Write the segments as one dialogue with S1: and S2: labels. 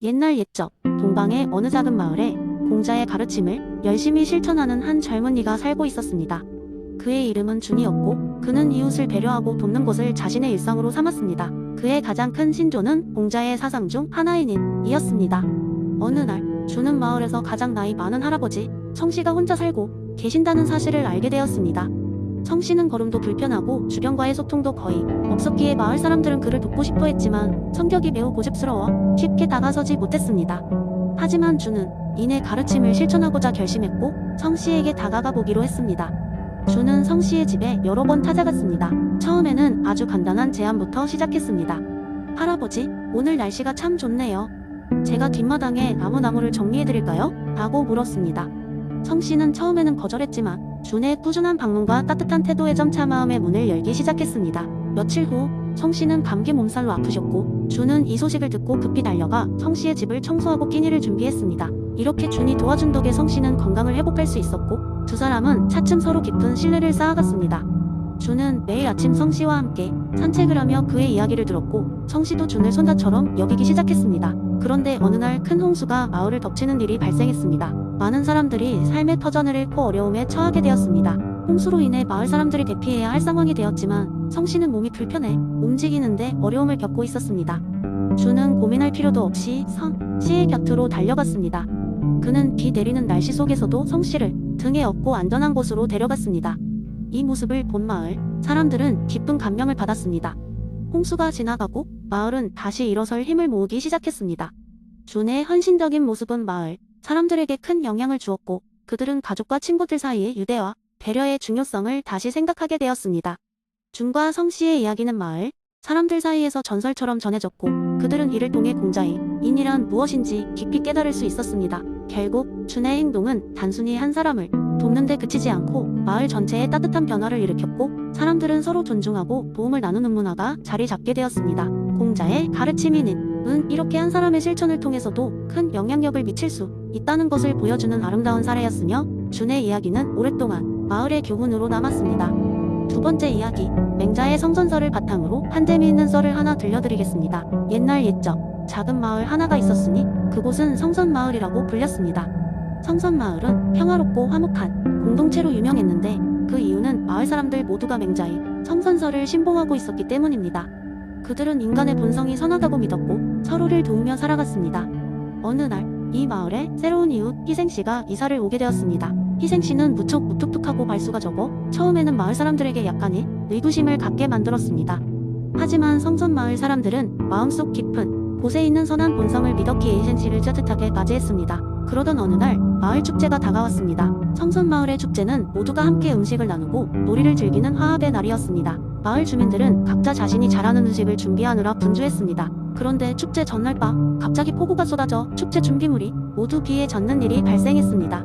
S1: 옛날 옛적 동방의 어느 작은 마을에 공자의 가르침을 열심히 실천하는 한 젊은이가 살고 있었습니다. 그의 이름은 준이었고 그는 이웃을 배려하고 돕는 것을 자신의 일상으로 삼았습니다. 그의 가장 큰 신조는 공자의 사상 중 하나인 인이었습니다. 어느 날 준은 마을에서 가장 나이 많은 할아버지 성씨가 혼자 살고 계신다는 사실을 알게 되었습니다. 성씨는 걸음도 불편하고 주변과의 소통도 거의 없었기에 마을 사람들은 그를 돕고 싶어 했지만 성격이 매우 고집스러워 쉽게 다가서지 못했습니다. 하지만 준은 인의 가르침을 실천하고자 결심했고 성씨에게 다가가 보기로 했습니다. 준은 성씨의 집에 여러 번 찾아갔습니다. 처음에는 아주 간단한 제안부터 시작했습니다. 할아버지, 오늘 날씨가 참 좋네요. 제가 뒷마당에 나무를 정리해드릴까요? 라고 물었습니다. 성씨는 처음에는 거절했지만 준의 꾸준한 방문과 따뜻한 태도에 점차 마음의 문을 열기 시작했습니다. 며칠 후 성씨는 감기 몸살로 아프셨고 준은 이 소식을 듣고 급히 달려가 성씨의 집을 청소하고 끼니를 준비했습니다. 이렇게 준이 도와준 덕에 성씨는 건강을 회복할 수 있었고 두 사람은 차츰 서로 깊은 신뢰를 쌓아갔습니다. 준은 매일 아침 성씨와 함께 산책을 하며 그의 이야기를 들었고 성씨도 준을 손자처럼 여기기 시작했습니다. 그런데 어느 날 큰 홍수가 마을을 덮치는 일이 발생했습니다. 많은 사람들이 삶의 터전을 잃고 어려움에 처하게 되었습니다. 홍수로 인해 마을 사람들이 대피해야 할 상황이 되었지만 성씨는 몸이 불편해 움직이는데 어려움을 겪고 있었습니다. 준은 고민할 필요도 없이 성씨의 곁으로 달려갔습니다. 그는 비 내리는 날씨 속에서도 성씨를 등에 업고 안전한 곳으로 데려갔습니다. 이 모습을 본 마을 사람들은 기쁜 감명을 받았습니다. 홍수가 지나가고 마을은 다시 일어설 힘을 모으기 시작했습니다. 준의 헌신적인 모습은 마을 사람들에게 큰 영향을 주었고 그들은 가족과 친구들 사이의 유대와 배려의 중요성을 다시 생각하게 되었습니다. 준과 성씨의 이야기는 마을 사람들 사이에서 전설처럼 전해졌고 그들은 이를 통해 공자의 인이란 무엇인지 깊이 깨달을 수 있었습니다. 결국 준의 행동은 단순히 한 사람을 돕는 데 그치지 않고 마을 전체에 따뜻한 변화를 일으켰고 사람들은 서로 존중하고 도움을 나누는 문화가 자리 잡게 되었습니다. 공자의 가르침인 은 이렇게 한 사람의 실천을 통해서도 큰 영향력을 미칠 수 있다는 것을 보여주는 아름다운 사례였으며 준의 이야기는 오랫동안 마을의 교훈으로 남았습니다. 두 번째 이야기, 맹자의 성선설을 바탕으로 한 재미있는 썰을 하나 들려드리겠습니다. 옛날 옛적 작은 마을 하나가 있었으니 그곳은 성선마을이라고 불렸습니다. 성선마을은 평화롭고 화목한 공동체로 유명했는데 그 이유는 마을 사람들 모두가 맹자의 성선설을 신봉하고 있었기 때문입니다. 그들은 인간의 본성이 선하다고 믿었고 서로를 도우며 살아갔습니다. 어느 날 이 마을에 새로운 이웃 희생씨가 이사를 오게 되었습니다. 희생씨는 무척 무뚝뚝하고 발수가 적어 처음에는 마을 사람들에게 약간의 의구심을 갖게 만들었습니다. 하지만 성선마을 사람들은 마음속 깊은 곳에 있는 선한 본성을 믿었기에 희생씨를 따뜻하게 맞이했습니다. 그러던 어느 날 마을 축제가 다가왔습니다. 성선마을의 축제는 모두가 함께 음식을 나누고 놀이를 즐기는 화합의 날이었습니다. 마을 주민들은 각자 자신이 잘하는 음식을 준비하느라 분주했습니다. 그런데 축제 전날 밤 갑자기 폭우가 쏟아져 축제 준비물이 모두 비에 젖는 일이 발생했습니다.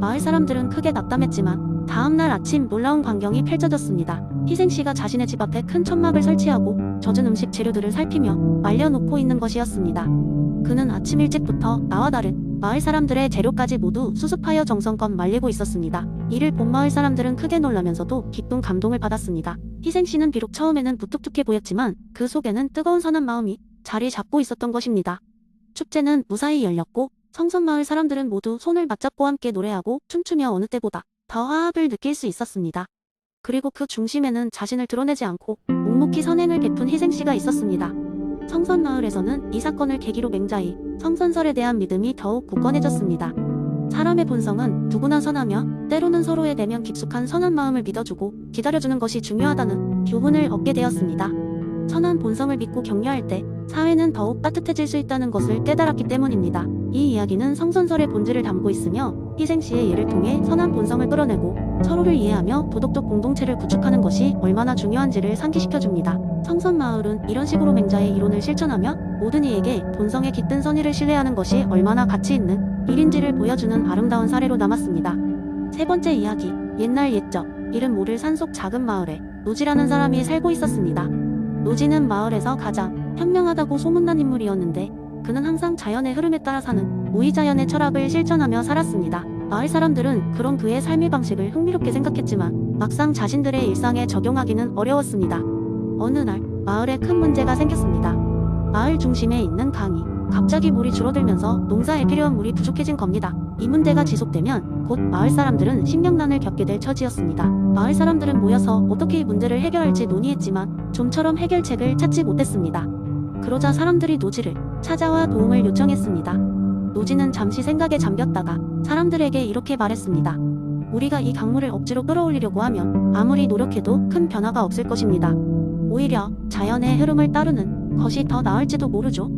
S1: 마을 사람들은 크게 낙담했지만 다음날 아침 놀라운 광경이 펼쳐졌습니다. 희생씨가 자신의 집 앞에 큰 천막을 설치하고 젖은 음식 재료들을 살피며 말려놓고 있는 것이었습니다. 그는 아침 일찍부터 나와 다른 마을 사람들의 재료까지 모두 수습하여 정성껏 말리고 있었습니다. 이를 본 마을 사람들은 크게 놀라면서도 기쁜 감동을 받았습니다. 희생씨는 비록 처음에는 무뚝뚝해 보였지만 그 속에는 뜨거운 선한 마음이 자리 잡고 있었던 것입니다. 축제는 무사히 열렸고 성선마을 사람들은 모두 손을 맞잡고 함께 노래하고 춤추며 어느 때보다 더 화합을 느낄 수 있었습니다. 그리고 그 중심에는 자신을 드러내지 않고 묵묵히 선행을 베푼 희생씨가 있었습니다. 성선마을에서는 이 사건을 계기로 맹자의 성선설에 대한 믿음이 더욱 굳건해졌습니다. 사람의 본성은 누구나 선하며 때로는 서로의 내면 깊숙한 선한 마음을 믿어주고 기다려주는 것이 중요하다는 교훈을 얻게 되었습니다. 선한 본성을 믿고 격려할 때 사회는 더욱 따뜻해질 수 있다는 것을 깨달았기 때문입니다. 이 이야기는 성선설의 본질을 담고 있으며 희생씨의 예를 통해 선한 본성을 끌어내고 서로를 이해하며 도덕적 공동체를 구축하는 것이 얼마나 중요한지를 상기시켜줍니다. 성선마을은 이런 식으로 맹자의 이론을 실천하며 모든 이에게 본성의 깃든 선의를 신뢰하는 것이 얼마나 가치 있는 일인지를 보여주는 아름다운 사례로 남았습니다. 세 번째 이야기, 옛날 옛적 이름 모를 산속 작은 마을에 노지라는 사람이 살고 있었습니다. 노지는 마을에서 가장 현명하다고 소문난 인물이었는데 그는 항상 자연의 흐름에 따라 사는 무의자연의 철학을 실천하며 살았습니다. 마을 사람들은 그런 그의 삶의 방식을 흥미롭게 생각했지만 막상 자신들의 일상에 적용하기는 어려웠습니다. 어느 날 마을에 큰 문제가 생겼습니다. 마을 중심에 있는 강이 갑자기 물이 줄어들면서 농사에 필요한 물이 부족해진 겁니다. 이 문제가 지속되면 곧 마을 사람들은 식량난을 겪게 될 처지였습니다. 마을 사람들은 모여서 어떻게 이 문제를 해결할지 논의했지만 좀처럼 해결책을 찾지 못했습니다. 그러자 사람들이 노지를 찾아와 도움을 요청했습니다. 노지는 잠시 생각에 잠겼다가 사람들에게 이렇게 말했습니다. 우리가 이 강물을 억지로 끌어올리려고 하면 아무리 노력해도 큰 변화가 없을 것입니다. 오히려 자연의 흐름을 따르는 것이 더 나을지도 모르죠.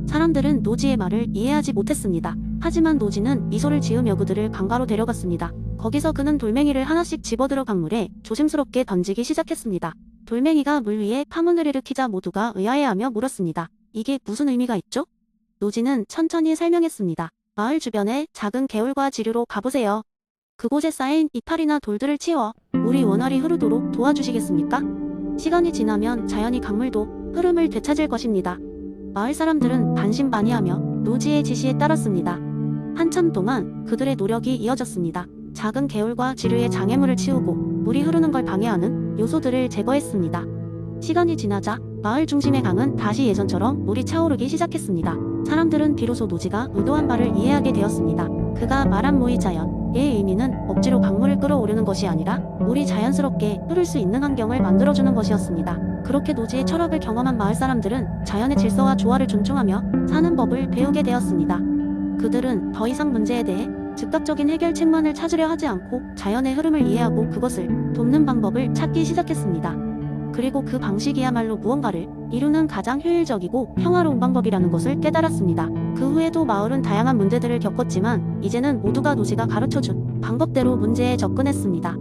S1: 사람들은 노지의 말을 이해하지 못했습니다. 하지만 노지는 미소를 지으며 그들을 강가로 데려갔습니다. 거기서 그는 돌멩이를 하나씩 집어들어 강물에 조심스럽게 던지기 시작했습니다. 돌멩이가 물 위에 파문을 일으키자 모두가 의아해하며 물었습니다. 이게 무슨 의미가 있죠? 노지는 천천히 설명했습니다. 마을 주변에 작은 개울과 지류로 가보세요. 그곳에 쌓인 이파리나 돌들을 치워 물이 원활히 흐르도록 도와주시겠습니까? 시간이 지나면 자연히 강물도 흐름을 되찾을 것입니다. 마을 사람들은 반신반의하며 노지의 지시에 따랐습니다. 한참 동안 그들의 노력이 이어졌습니다. 작은 개울과 지류의 장애물을 치우고 물이 흐르는 걸 방해하는 요소들을 제거했습니다. 시간이 지나자 마을 중심의 강은 다시 예전처럼 물이 차오르기 시작했습니다. 사람들은 비로소 노지가 의도한 바를 이해하게 되었습니다. 그가 말한 모이자연의 의미는 억지로 강물을 끌어오르는 것이 아니라 물이 자연스럽게 흐를 수 있는 환경을 만들어주는 것이었습니다. 그렇게 노지의 철학을 경험한 마을 사람들은 자연의 질서와 조화를 존중하며 사는 법을 배우게 되었습니다. 그들은 더 이상 문제에 대해 즉각적인 해결책만을 찾으려 하지 않고 자연의 흐름을 이해하고 그것을 돕는 방법을 찾기 시작했습니다. 그리고 그 방식이야말로 무언가를 이루는 가장 효율적이고 평화로운 방법이라는 것을 깨달았습니다. 그 후에도 마을은 다양한 문제들을 겪었지만 이제는 모두가 노지가 가르쳐준 방법대로 문제에 접근했습니다.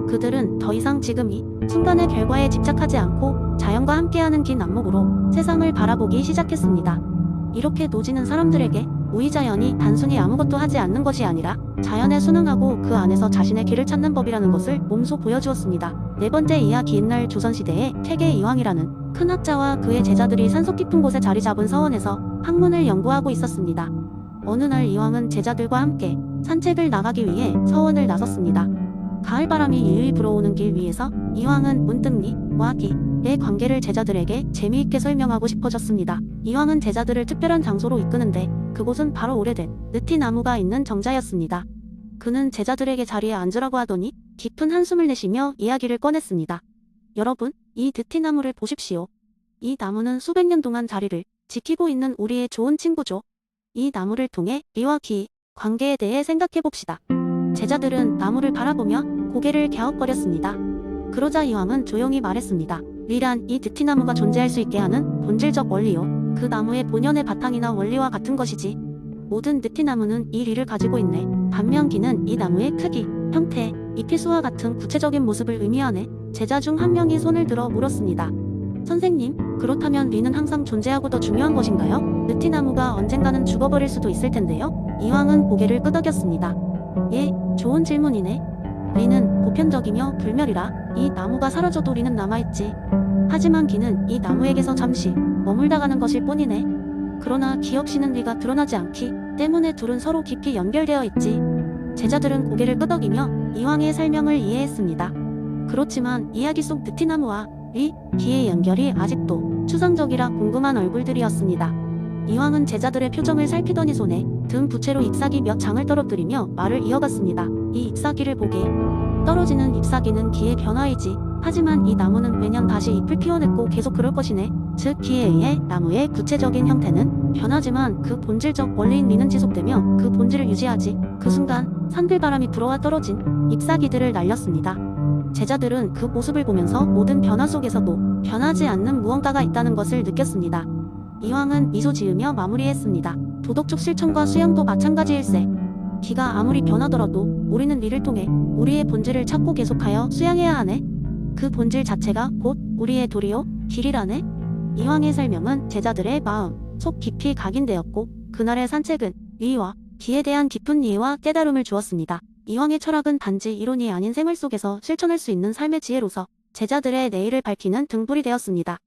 S1: 그들은 더 이상 지금 이 순간의 결과에 집착하지 않고 자연과 함께하는 긴 안목으로 세상을 바라보기 시작했습니다. 이렇게 노지는 사람들에게 우이자연이 단순히 아무것도 하지 않는 것이 아니라 자연에 순응하고 그 안에서 자신의 길을 찾는 법이라는 것을 몸소 보여주었습니다. 네 번째 이하 옛날 조선시대에 퇴계 이황이라는 큰 학자와 그의 제자들이 산속 깊은 곳에 자리 잡은 서원에서 학문을 연구하고 있었습니다. 어느 날 이황은 제자들과 함께 산책을 나가기 위해 서원을 나섰습니다. 가을바람이 유유히 불어오는 길 위에서 이황은 문득 리와 기의 관계를 제자들에게 재미있게 설명하고 싶어졌습니다. 이황은 제자들을 특별한 장소로 이끄는데 그곳은 바로 오래된 느티나무가 있는 정자였습니다. 그는 제자들에게 자리에 앉으라고 하더니 깊은 한숨을 내쉬며 이야기를 꺼냈습니다. 여러분, 이 느티나무를 보십시오. 이 나무는 수백 년 동안 자리를 지키고 있는 우리의 좋은 친구죠. 이 나무를 통해 리와 기 관계에 대해 생각해봅시다. 제자들은 나무를 바라보며 고개를 갸웃거렸습니다. 그러자 이황은 조용히 말했습니다. 리란 이 느티나무가 존재할 수 있게 하는 본질적 원리요. 그 나무의 본연의 바탕이나 원리와 같은 것이지. 모든 느티나무는 이 리를 가지고 있네. 반면 기는 이 나무의 크기, 형태, 잎의 수와 같은 구체적인 모습을 의미하네. 제자 중 한 명이 손을 들어 물었습니다. 선생님, 그렇다면 리는 항상 존재하고 더 중요한 것인가요? 느티나무가 언젠가는 죽어버릴 수도 있을 텐데요. 이황은 고개를 끄덕였습니다. 예, 좋은 질문이네. 리는 보편적이며 불멸이라 이 나무가 사라져도 리는 남아있지. 하지만 기는 이 나무에게서 잠시 머물다 가는 것일 뿐이네. 그러나 기 없이는 리가 드러나지 않기 때문에 둘은 서로 깊이 연결되어 있지. 제자들은 고개를 끄덕이며 이황의 설명을 이해했습니다. 그렇지만 이야기 속 느티나무와 리, 기의 연결이 아직도 추상적이라 궁금한 얼굴들이었습니다. 이황은 제자들의 표정을 살피더니 손에 든 부채로 잎사귀 몇 장을 떨어뜨리며 말을 이어갔습니다. 이 잎사귀를 보게. 떨어지는 잎사귀는 기의 변화이지. 하지만 이 나무는 매년 다시 잎을 피워냈고 계속 그럴 것이네. 즉 기에 의해 나무의 구체적인 형태는 변하지만 그 본질적 원리인 리는 지속되며 그 본질을 유지하지. 그 순간 산들바람이 불어와 떨어진 잎사귀들을 날렸습니다. 제자들은 그 모습을 보면서 모든 변화 속에서도 변하지 않는 무언가가 있다는 것을 느꼈습니다. 이황은 미소 지으며 마무리했습니다. 도덕적 실천과 수양도 마찬가지일세. 기가 아무리 변하더라도 우리는 리를 통해 우리의 본질을 찾고 계속하여 수양해야 하네. 그 본질 자체가 곧 우리의 도리요, 길이라네. 이황의 설명은 제자들의 마음 속 깊이 각인되었고 그날의 산책은 리와 기에 대한 깊은 이해와 깨달음을 주었습니다. 이황의 철학은 단지 이론이 아닌 생활 속에서 실천할 수 있는 삶의 지혜로서 제자들의 내일을 밝히는 등불이 되었습니다.